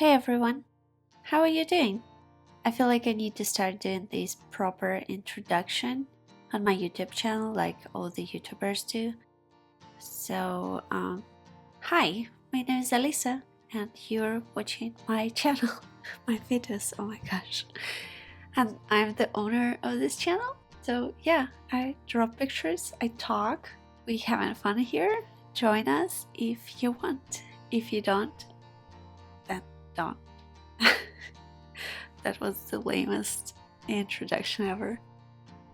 Hey everyone, how are you doing? I feel like I need to start doing this proper introduction on my YouTube channel like all the YouTubers do. So, hi, my name is Elisa and you're watching my channel, my videos, oh my gosh. And I'm the owner of this channel. So yeah, I draw pictures, I talk, we having fun here. Join us if you want. If you don't, then don't. That was the lamest introduction ever.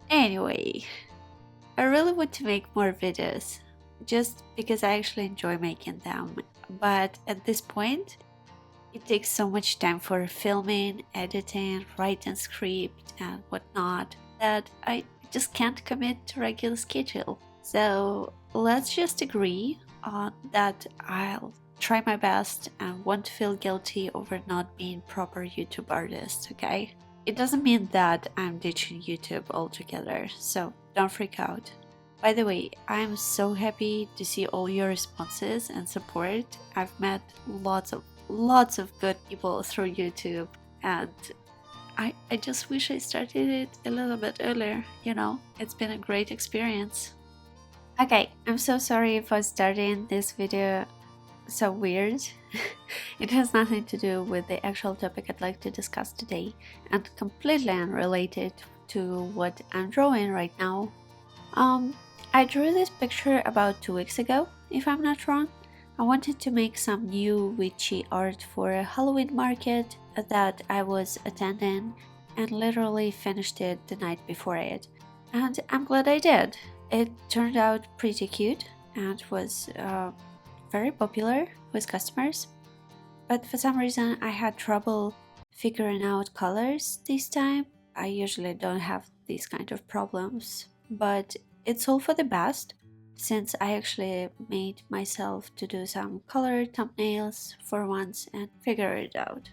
Anyway, I really want to make more videos just because I actually enjoy making them. But at this point, it takes so much time for filming, editing, writing script, and whatnot that I just can't commit to regular schedule. So let's just agree on that I'll try my best and won't feel guilty over not being proper YouTube artist, okay? It doesn't mean that I'm ditching YouTube altogether, so don't freak out. By the way, I'm so happy to see all your responses and support. I've met lots of good people through YouTube, and I just wish I started it a little bit earlier, it's been a great experience. Okay, I'm so sorry for starting this video so weird. It has nothing to do with the actual topic I'd like to discuss today, and completely unrelated to what I'm drawing right now. I drew this picture about 2 weeks ago, if I'm not wrong. I wanted to make some new witchy art for a Halloween market that I was attending, and literally finished it the night before it. And I'm glad I did. It turned out pretty cute and was very popular with customers. But for some reason I had trouble figuring out colors this time. I usually don't have these kind of problems, but it's all for the best since I actually made myself to do some color thumbnails for once and figure it out.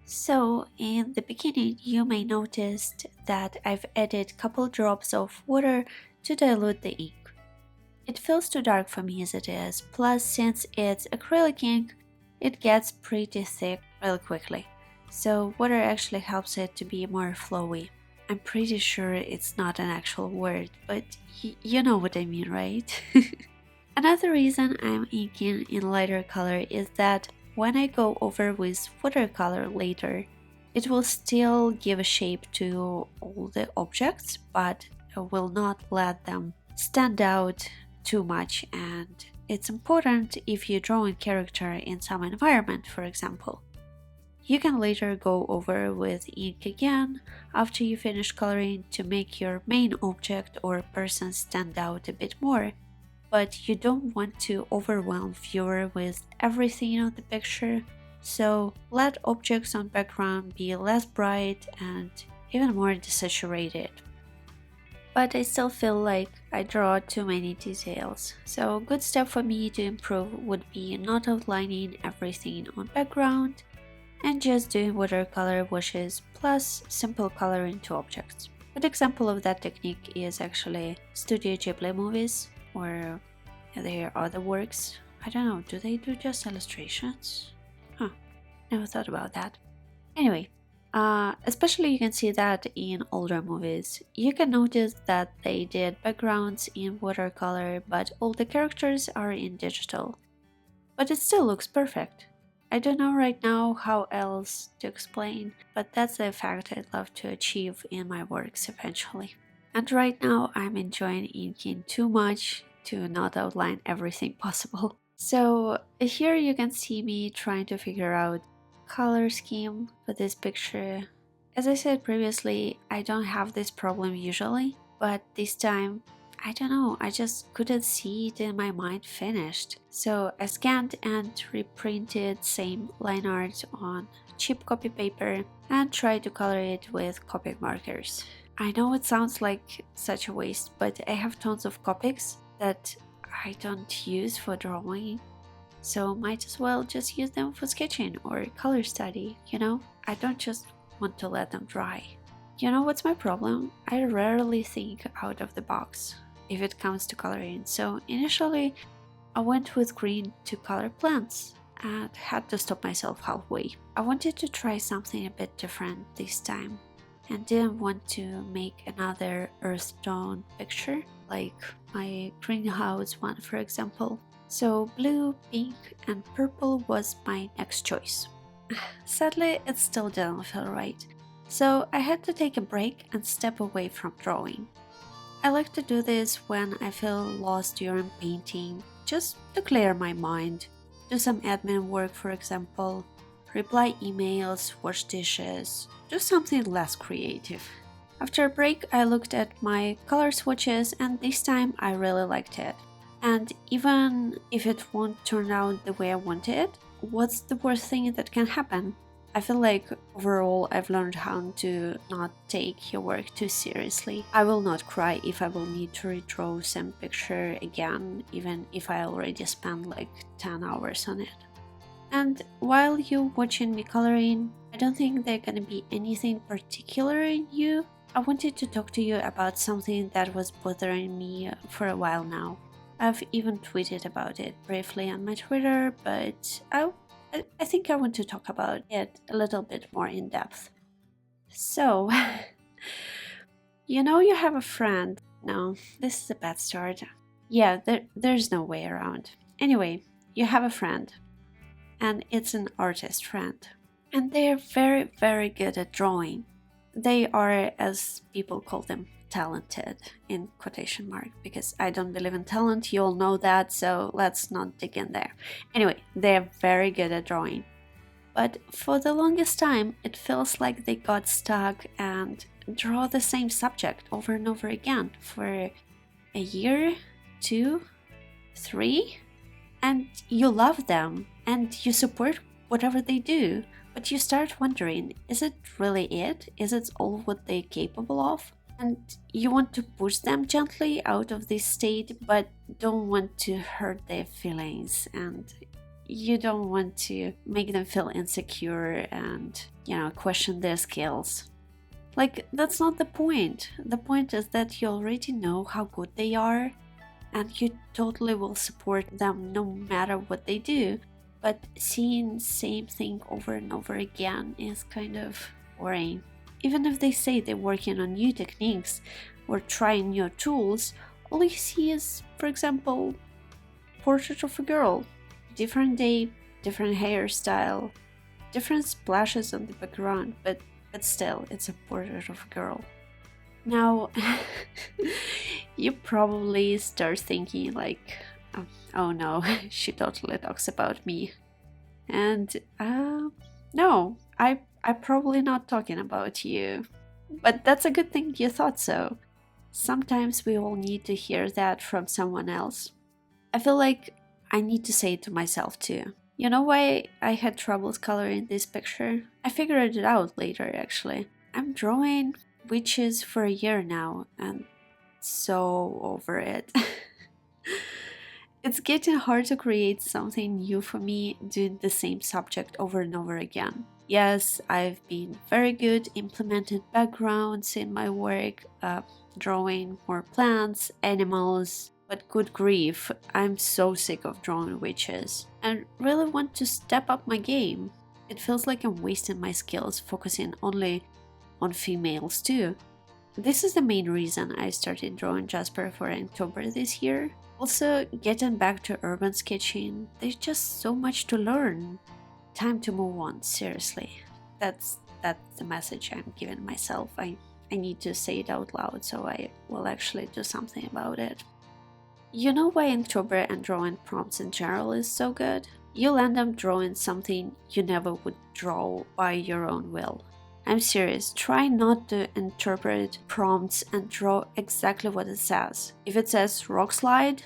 So in the beginning you may notice that I've added couple drops of water to dilute the ink. It feels too dark for me as it is, plus since it's acrylic ink, it gets pretty thick really quickly, so water actually helps it to be more flowy. I'm pretty sure it's not an actual word, but you know what I mean, right? Another reason I'm inking in lighter color is that when I go over with watercolor later, it will still give a shape to all the objects, but will not let them stand out too much, and it's important if you draw a character in some environment, for example. You can later go over with ink again after you finish coloring to make your main object or person stand out a bit more, but you don't want to overwhelm viewer with everything on the picture, so let objects on background be less bright and even more desaturated. But I still feel like I draw too many details, so a good step for me to improve would be not outlining everything on background and just doing watercolor washes plus simple coloring to objects. A good example of that technique is actually Studio Ghibli movies or their other works. I don't know, do they do just illustrations? Huh, never thought about that. Anyway, especially you can see that in older movies. You can notice that they did backgrounds in watercolor, but all the characters are in digital. But it still looks perfect. I don't know right now how else to explain, but that's the effect I'd love to achieve in my works eventually. And right now I'm enjoying inking too much to not outline everything possible. So here you can see me trying to figure out color scheme for this picture. As I said previously, I don't have this problem usually, but this time, I don't know, I just couldn't see it in my mind finished. So I scanned and reprinted same line art on cheap copy paper and tried to color it with Copic markers. I know it sounds like such a waste, but I have tons of Copics that I don't use for drawing, so might as well just use them for sketching or color study, I don't just want to let them dry. You know what's my problem? I rarely think out of the box if it comes to coloring, so initially I went with green to color plants, and had to stop myself halfway. I wanted to try something a bit different this time and didn't want to make another earth tone picture like my greenhouse one, for example. So blue, pink and purple was my next choice. Sadly, it still didn't feel right, so I had to take a break and step away from drawing. I like to do this when I feel lost during painting, just to clear my mind, do some admin work, for example, reply emails, wash dishes, do something less creative. After a break, I looked at my color swatches and this time I really liked it. And even if it won't turn out the way I wanted, what's the worst thing that can happen? I feel like overall I've learned how to not take your work too seriously. I will not cry if I will need to redraw some picture again, even if I already spent like 10 hours on it. And while you're watching me coloring, I don't think there's gonna be anything particular in you. I wanted to talk to you about something that was bothering me for a while now. I've even tweeted about it briefly on my Twitter, but I think I want to talk about it a little bit more in depth. So, you have a friend. No, this is a bad start. Yeah, there's no way around. Anyway, you have a friend, and it's an artist friend. And they are very, very good at drawing. They are, as people call them, talented, in quotation mark, because I don't believe in talent, you all know that, so let's not dig in there. Anyway, they're very good at drawing. But for the longest time, it feels like they got stuck and draw the same subject over and over again for a year, 2, 3, and you love them and you support whatever they do. But you start wondering, is it really it? Is it all what they're capable of? And you want to push them gently out of this state, but don't want to hurt their feelings, and you don't want to make them feel insecure and, question their skills. Like, that's not the point. The point is that you already know how good they are, and you totally will support them no matter what they do. But seeing the same thing over and over again is kind of boring. Even if they say they're working on new techniques or trying new tools, all you see is, for example, portrait of a girl. Different day, different hairstyle, different splashes on the background, but still, it's a portrait of a girl. Now, you probably start thinking like, oh no, she totally talks about me. And no, I'm probably not talking about you. But that's a good thing you thought so. Sometimes we all need to hear that from someone else. I feel like I need to say it to myself too. You know why I had troubles coloring this picture? I figured it out later actually. I'm drawing witches for a year now and so over it. It's getting hard to create something new for me doing the same subject over and over again. Yes, I've been very good implementing backgrounds in my work, drawing more plants, animals, but good grief, I'm so sick of drawing witches and really want to step up my game. It feels like I'm wasting my skills focusing only on females too. This is the main reason I started drawing Jasper for October this year. Also, getting back to urban sketching, there's just so much to learn. Time to move on, seriously. That's the message I'm giving myself. I need to say it out loud, so I will actually do something about it. You know why October and drawing prompts in general is so good? You'll end up drawing something you never would draw by your own will. I'm serious, try not to interpret prompts and draw exactly what it says. If it says rock slide,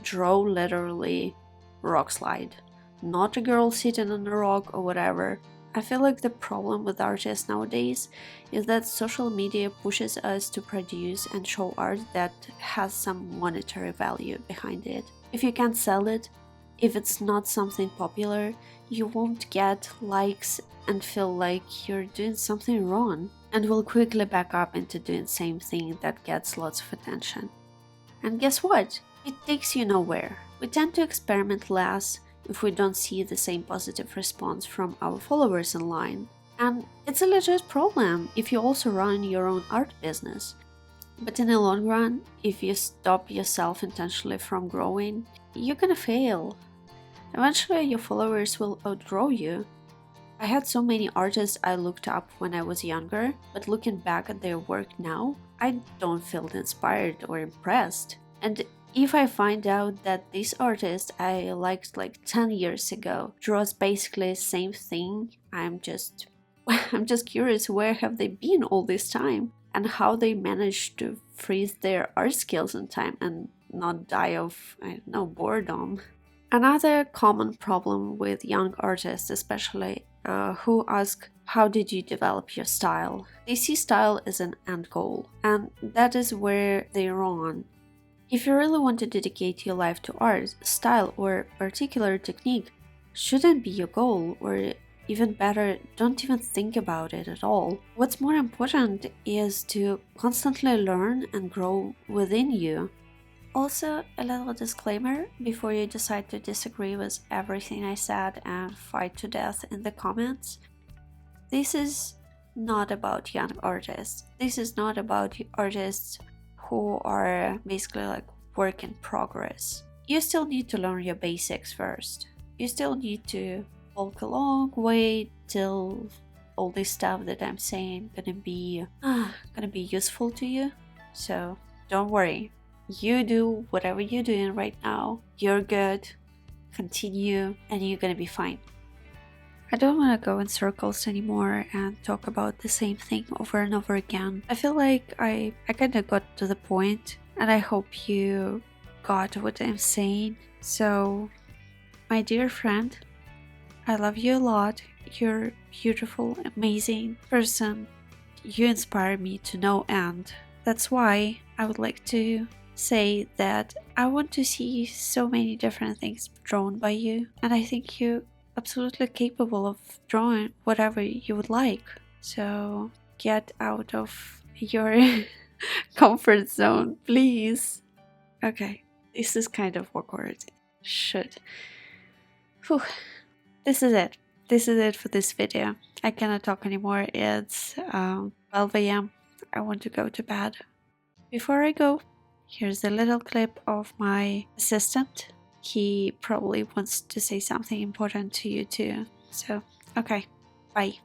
draw literally rock slide, not a girl sitting on a rock or whatever. I feel like the problem with artists nowadays is that social media pushes us to produce and show art that has some monetary value behind it. If you can't sell it, if it's not something popular, you won't get likes and feel like you're doing something wrong, and will quickly back up into doing the same thing that gets lots of attention. And guess what? It takes you nowhere. We tend to experiment less, if we don't see the same positive response from our followers online. And it's a legit problem if you also run your own art business. But in the long run, if you stop yourself intentionally from growing, you're gonna fail. Eventually, your followers will outgrow you. I had so many artists I looked up when I was younger, but looking back at their work now, I don't feel inspired or impressed. And if I find out that this artist I liked like 10 years ago draws basically the same thing, I'm just curious, where have they been all this time and how they managed to freeze their art skills in time and not die of, I don't know, boredom. Another common problem with young artists, especially who ask, how did you develop your style? They see style as an end goal, and that is where they're wrong. If you really want to dedicate your life to art, style or particular technique shouldn't be your goal, or even better, don't even think about it at all. What's more important is to constantly learn and grow within you. Also, a little disclaimer before you decide to disagree with everything I said and fight to death in the comments. This is not about young artists. This is not about artists who are basically like work in progress. You still need to learn your basics first. You still need to walk a long way till all this stuff that I'm saying gonna be useful to you. So don't worry. You do whatever you're doing right now. You're good. Continue, and you're gonna be fine. I don't want to go in circles anymore and talk about the same thing over and over again. I feel like I kind of got to the point, and I hope you got what I'm saying. So, my dear friend, I love you a lot. You're a beautiful, amazing person. You inspire me to no end. That's why I would like to say that I want to see so many different things drawn by you, and I think you're absolutely capable of drawing whatever you would like. So get out of your comfort zone, please. Okay, this is kind of awkward. Should. Whew. This is it. This is it for this video. I cannot talk anymore. It's 12 a.m. I want to go to bed. Before I go, here's a little clip of my assistant. He probably wants to say something important to you too. So, okay, bye.